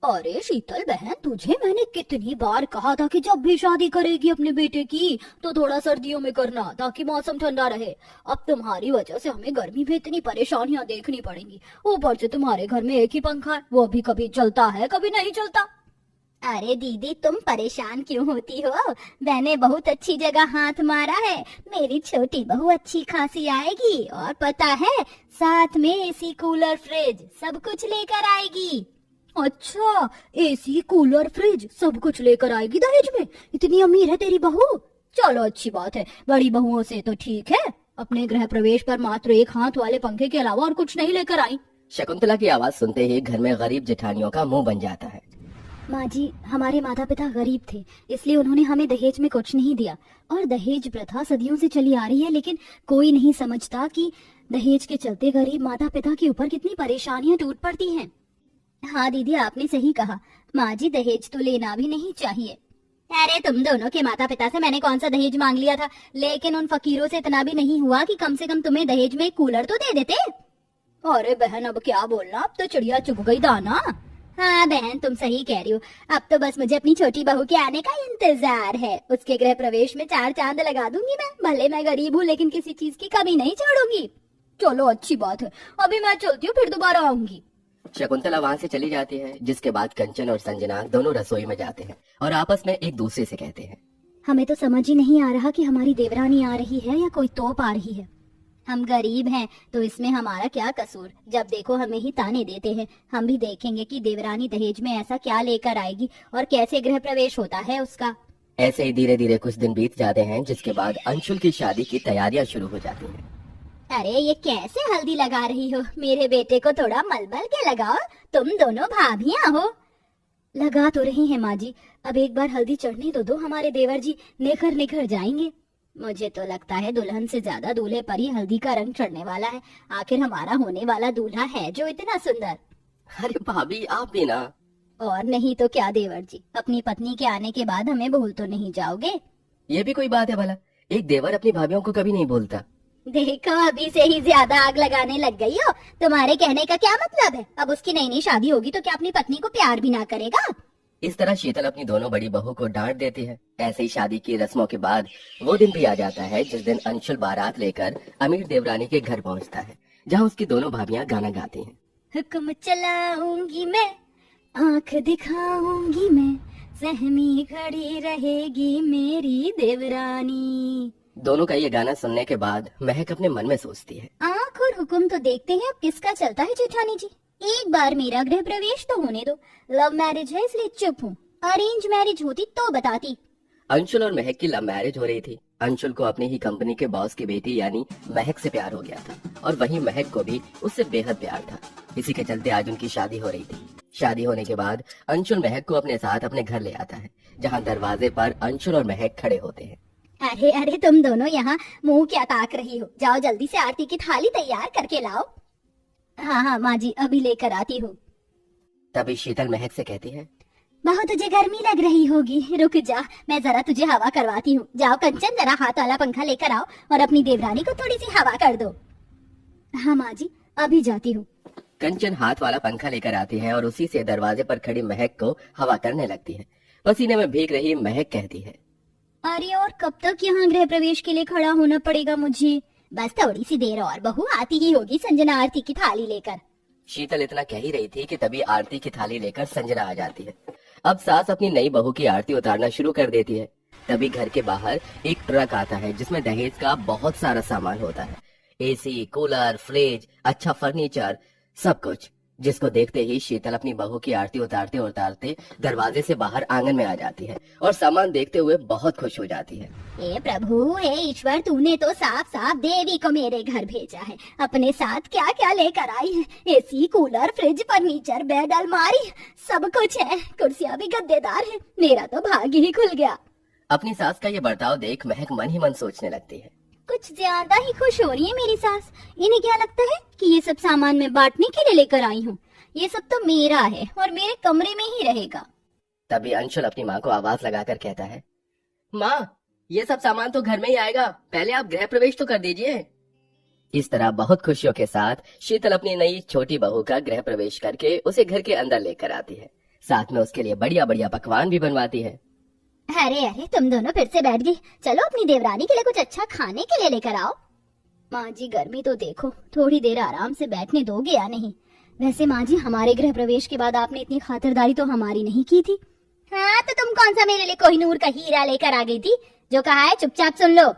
अरे शीतल बहन, तुझे मैंने कितनी बार कहा था कि जब भी शादी करेगी अपने बेटे की तो थोड़ा सर्दियों में करना, ताकि मौसम ठंडा रहे। अब तुम्हारी वजह से हमें गर्मी में इतनी परेशानियां देखनी पड़ेंगी। ऊपर से तुम्हारे घर में एक ही पंखा है, वो भी कभी चलता है कभी नहीं चलता। अरे दीदी, तुम परेशान क्यों होती हो? मैंने बहुत अच्छी जगह हाथ मारा है। मेरी छोटी बहू अच्छी खासी आएगी, और पता है साथ में एसी कूलर फ्रिज सब कुछ लेकर आएगी। अच्छा, एसी कूलर फ्रिज सब कुछ लेकर आएगी दहेज में? इतनी अमीर है तेरी बहू। चलो अच्छी बात है, बड़ी बहुओं से तो ठीक है। अपने गृह प्रवेश पर मात्र एक हाथ वाले पंखे के अलावा और कुछ नहीं लेकर आई। शकुंतला की आवाज सुनते ही घर में गरीब जेठानियों का मुंह बन जाता है। माँ जी, हमारे माता पिता गरीब थे, इसलिए उन्होंने हमें दहेज में कुछ नहीं दिया। और दहेज प्रथा सदियों से चली आ रही है, लेकिन कोई नहीं समझता कि दहेज के चलते गरीब माता पिता के ऊपर कितनी परेशानियां टूट पड़ती हैं। हाँ दीदी, आपने सही कहा। माँ जी, दहेज तो लेना भी नहीं चाहिए। अरे तुम दोनों के माता पिता से मैंने कौन सा दहेज मांग लिया था, लेकिन उन फकीरों से इतना भी नहीं हुआ कि कम से कम तुम्हें दहेज में एक कूलर तो दे देते। अरे बहन, अब क्या बोलना, अब तो चिड़िया चुग गई दाना। हाँ बहन, तुम सही कह रही हो। अब तो बस मुझे अपनी छोटी बहू के आने का इंतजार है। उसके गृह प्रवेश में 4 चांद लगा दूंगी मैं। भले मैं गरीब हूँ, लेकिन किसी चीज की कमी नहीं छोड़ूंगी। चलो अच्छी बात है, अभी मैं चलती हूँ, फिर दोबारा आऊंगी। शकुंतला वहाँ से चली जाती है, जिसके बाद कंचन और संजना दोनों रसोई में जाते हैं और आपस में एक दूसरे से कहते हैं, हमें तो समझ ही नहीं आ रहा कि हमारी देवरानी आ रही है या कोई तोप आ रही है। हम गरीब हैं तो इसमें हमारा क्या कसूर? जब देखो हमें ही ताने देते हैं। हम भी देखेंगे कि देवरानी दहेज में ऐसा क्या लेकर आएगी और कैसे गृह प्रवेश होता है उसका। ऐसे ही धीरे धीरे कुछ दिन बीत जाते हैं, जिसके बाद अंशुल की शादी की तैयारियां शुरू हो जाती हैं। अरे ये कैसे हल्दी लगा रही हो? मेरे बेटे को थोड़ा मलबल के लगाओ, तुम दोनों भाभियां हो। लगा तो रही हैं माँ जी, अब एक बार हल्दी चढ़ने तो दो, हमारे देवर जी निखर निखर जाएंगे। मुझे तो लगता है दुल्हन से ज्यादा दूल्हे पर ही हल्दी का रंग चढ़ने वाला है। आखिर हमारा होने वाला दूल्हा है जो इतना सुंदर। अरे भाभी, आप भी ना। और नहीं तो क्या देवर जी, अपनी पत्नी के आने के बाद हमें भूल तो नहीं जाओगे? ये भी कोई बात है भला? एक देवर अपनी भाभियों को कभी नहीं भूलता। देखो, अभी से ही ज्यादा आग लगाने लग गई हो। तुम्हारे कहने का क्या मतलब है? अब उसकी नई नई शादी होगी तो क्या अपनी पत्नी को प्यार भी ना करेगा? इस तरह शीतल अपनी दोनों बड़ी बहू को डांट देती है। ऐसे ही शादी की रस्मों के बाद वो दिन भी आ जाता है जिस दिन अंशुल बारात लेकर अमीर देवरानी के घर पहुंचता है, जहां उसकी दोनों भाभियां गाना गाती हैं। हुक्म चलाऊंगी मैं, आंख दिखाऊंगी मैं, सहमी खड़ी रहेगी मेरी देवरानी। दोनों का ये गाना सुनने के बाद महक अपने मन में सोचती है, आंख और हुक्म तो देखते हैं अब किसका चलता है जेठानी जी। एक बार मेरा गृह प्रवेश तो होने दो। लव मैरिज है इसलिए चुप हूँ, अरेंज मैरिज होती तो बताती। अंशुल और महक की लव मैरिज हो रही थी। अंशुल को अपनी ही कंपनी के बॉस की बेटी यानी महक से प्यार हो गया था, और वहीं महक को भी उससे बेहद प्यार था। इसी के चलते आज उनकी शादी हो रही थी। शादी होने के बाद अंशुल महक को अपने साथ अपने घर ले आता है, जहाँ दरवाजे पर अंशुल और महक खड़े होते हैं। अरे अरे, तुम दोनों यहाँ मुंह क्या ताक रही हो? जाओ जल्दी से आरती की थाली तैयार करके लाओ। हाँ हाँ माँ जी, अभी लेकर आती हूँ। तभी शीतल महक से कहती है, बहू तुझे गर्मी लग रही होगी, रुक जा, मैं जरा तुझे हवा करवाती हूँ। जाओ कंचन, जरा हाथ वाला पंखा लेकर आओ और अपनी देवरानी को थोड़ी सी हवा कर दो। हाँ माँ जी, अभी जाती हूँ। कंचन हाथ वाला पंखा लेकर आती है और उसी से दरवाजे पर खड़ी महक को हवा करने लगती है। पसीने में भीग रही महक कहती है, अरे और कब तक यहाँ गृह प्रवेश के लिए खड़ा होना पड़ेगा मुझे? बस थोड़ी सी देर और, बहू आती ही होगी संजना आरती की थाली लेकर। शीतल इतना कह ही रही थी कि तभी आरती की थाली लेकर संजना आ जाती है। अब सास अपनी नई बहू की आरती उतारना शुरू कर देती है। तभी घर के बाहर एक ट्रक आता है जिसमें दहेज का बहुत सारा सामान होता है, एसी, कूलर, फ्रिज, अच्छा फर्नीचर, सब कुछ, जिसको देखते ही शीतल अपनी बहू की आरती उतारते उतारते दरवाजे से बाहर आंगन में आ जाती है और सामान देखते हुए बहुत खुश हो जाती है। हे प्रभु, हे ईश्वर, तूने तो साफ साफ देवी को मेरे घर भेजा है। अपने साथ क्या क्या लेकर आई है? AC, cooler, fridge, furniture, bed, अलमारी, सब कुछ है। कुर्सियाँ भी गद्देदार है। मेरा तो भाग्य ही खुल गया। अपनी सास का ये बर्ताव देख महक मन ही मन सोचने लगती है, कुछ ज्यादा ही खुश हो रही है मेरी सास। इन्हें क्या लगता है कि ये सब सामान मैं बांटने के लिए लेकर आई हूँ? ये सब तो मेरा है और मेरे कमरे में ही रहेगा। तभी अंशुल अपनी माँ को आवाज लगाकर कहता है, माँ, ये सब सामान तो घर में ही आएगा, पहले आप गृह प्रवेश तो कर दीजिए। इस तरह बहुत खुशियों के साथ शीतल अपनी नई छोटी बहू का गृह प्रवेश करके उसे घर के अंदर लेकर आती है। साथ में उसके लिए बढ़िया बढ़िया पकवान भी बनवाती है। अरे अरे, तुम दोनों फिर से बैठ गई। चलो अपनी देवरानी के लिए कुछ अच्छा खाने के लिए लेकर आओ। माँ जी गर्मी तो देखो, थोड़ी देर आराम से बैठने दोगे या नहीं? वैसे माँ जी, हमारे गृह प्रवेश के बाद आपने इतनी खातिरदारी तो हमारी नहीं की थी। हाँ, तो तुम कौन सा मेरे लिए कोहिनूर का हीरा लेकर आ गई थी? जो कहा है चुपचाप सुन लो।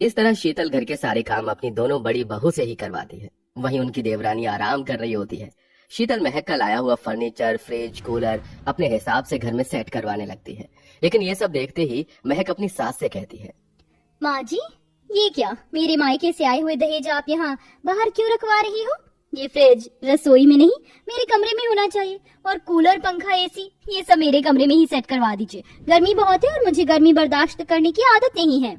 इस तरह शीतल घर के सारे काम अपनी दोनों बड़ी बहू से ही करवाती है। वहीं उनकी देवरानी आराम कर रही होती है। शीतल महक का लाया हुआ फर्नीचर, फ्रिज, कूलर अपने हिसाब से घर में सेट करवाने लगती है। लेकिन ये सब देखते ही महक अपनी सास से कहती है, माँ जी, ये क्या, मेरे मायके से आए हुए दहेज आप यहाँ बाहर क्यों रखवा रही हो? ये फ्रिज रसोई में नहीं, मेरे कमरे में होना चाहिए। और कूलर, पंखा, एसी, ये सब मेरे कमरे में ही सेट करवा दीजिए। गर्मी बहुत है और मुझे गर्मी बर्दाश्त करने की आदत नहीं है।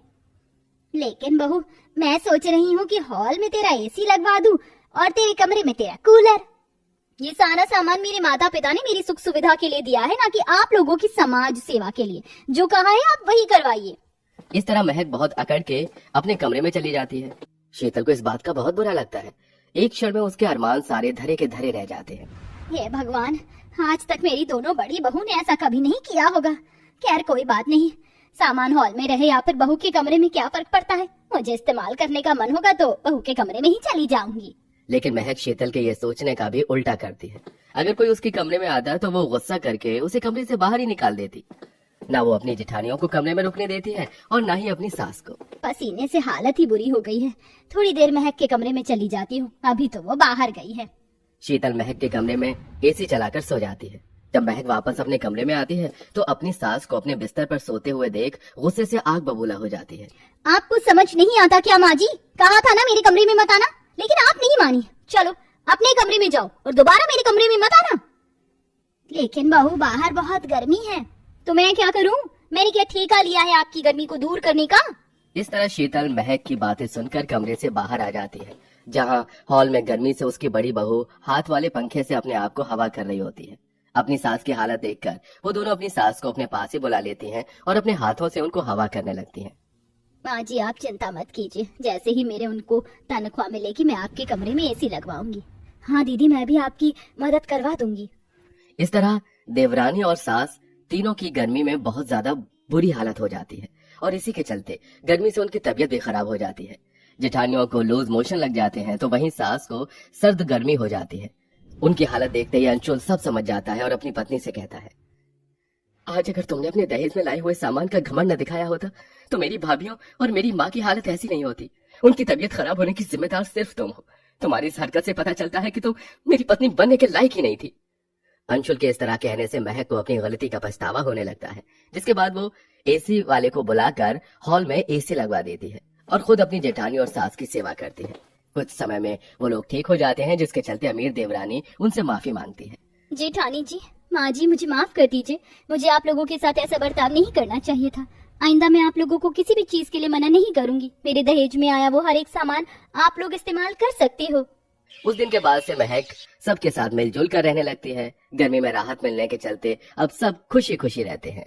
लेकिन बहू, मैं सोच रही हूँ कि हॉल में तेरा एसी लगवा दूं और तेरे कमरे में तेरा कूलर। ये सारा सामान मेरे माता पिता ने मेरी सुख सुविधा के लिए दिया है, ना कि आप लोगों की समाज सेवा के लिए। जो कहा है आप वही करवाइए। इस तरह महक बहुत अकड़ के अपने कमरे में चली जाती है। शीतल को इस बात का बहुत बुरा लगता है। एक क्षण में उसके अरमान सारे धरे के धरे रह जाते हैं। हे भगवान, आज तक मेरी दोनों बड़ी बहू ने ऐसा कभी नहीं किया होगा। खैर कोई बात नहीं, सामान हॉल में रहे या फिर बहू के कमरे में क्या फर्क पड़ता है। मुझे इस्तेमाल करने का मन होगा तो बहू के कमरे में ही चली जाऊंगी। लेकिन महक शीतल के ये सोचने का भी उल्टा करती है। अगर कोई उसके कमरे में आता है तो वो गुस्सा करके उसे कमरे से बाहर ही निकाल देती। ना वो अपनी जेठानियों को कमरे में रुकने देती है और ना ही अपनी सास को। पसीने से हालत ही बुरी हो गई है। थोड़ी देर महक के कमरे में चली जाती हूँ, अभी तो वो बाहर गई है। शीतल महक के कमरे में एसी चलाकर सो जाती है। जब महक वापस अपने कमरे में आती है तो अपनी सास को अपने बिस्तर पर सोते हुए देख गुस्से से आग बबूला हो जाती है। आपको समझ नहीं आता क्या माँ जी? कहा था ना मेरे कमरे में मत आना, लेकिन आप नहीं मानी। चलो अपने कमरे में जाओ और दोबारा मेरे कमरे में मत आना। लेकिन बहू, बाहर बहुत गर्मी है, तो मैं क्या करूं? मैंने क्या ठेका लिया है आपकी गर्मी को दूर करने का? इस तरह शीतल महक की बातें सुनकर कमरे से बाहर आ जाती है, जहाँ हॉल में गर्मी से उसकी बड़ी बहू हाथ वाले पंखे से अपने आप को हवा कर रही होती है। अपनी सास की हालत देखकर वो दोनों अपनी सास को अपने पास ही बुला लेती हैं और अपने हाथों से उनको हवा करने लगती हैं। माँ जी, आप चिंता मत कीजिए, जैसे ही मेरे उनको तनख्वाह मिलेगी मैं आपके कमरे में एसी लगवाऊंगी। हाँ दीदी, मैं भी आपकी मदद करवा दूंगी। इस तरह देवरानी और सास तीनों की गर्मी में बहुत ज्यादा बुरी हालत हो जाती है और इसी के चलते गर्मी से उनकी तबीयत भी खराब हो जाती है। जेठानियों को लूज मोशन लग जाते हैं तो वहीं सास को सर्द गर्मी हो जाती है। उनकी हालत देखते ही अंशुल सब समझ जाता है और अपनी पत्नी से कहता है, आज अगर तुमने अपने दहेज में लाए हुए सामान का घमंड न दिखाया होता तो मेरी भाभीियों और मेरी माँ की हालत ऐसी नहीं होती। उनकी तबीयत खराब होने की जिम्मेदार सिर्फ तुम हो। तुम्हारी इस हरकत से पता चलता है कि तुम मेरी पत्नी बनने के लायक ही नहीं थी। अंशुल के इस तरह कहने से महक को अपनी गलती का पछतावा होने लगता है, जिसके बाद वो एसी वाले को बुलाकर हॉल में एसी लगवा देती है और खुद अपनी जेठानी और सास की सेवा करती है। कुछ समय में वो लोग ठीक हो जाते हैं, जिसके चलते अमीर देवरानी उनसे माफी मांगती है। जेठानी जी, माँ जी, मुझे माफ कर दीजिए। मुझे आप लोगों के साथ ऐसा बर्ताव नहीं करना चाहिए था। आइंदा मैं आप लोगों को किसी भी चीज के लिए मना नहीं करूंगी। मेरे दहेज में आया वो हर एक सामान आप लोग इस्तेमाल कर सकते हो। उस दिन के बाद से महक सबके साथ मिलजुल कर रहने लगती है। गर्मी में राहत मिलने के चलते अब सब खुशी खुशी रहते हैं।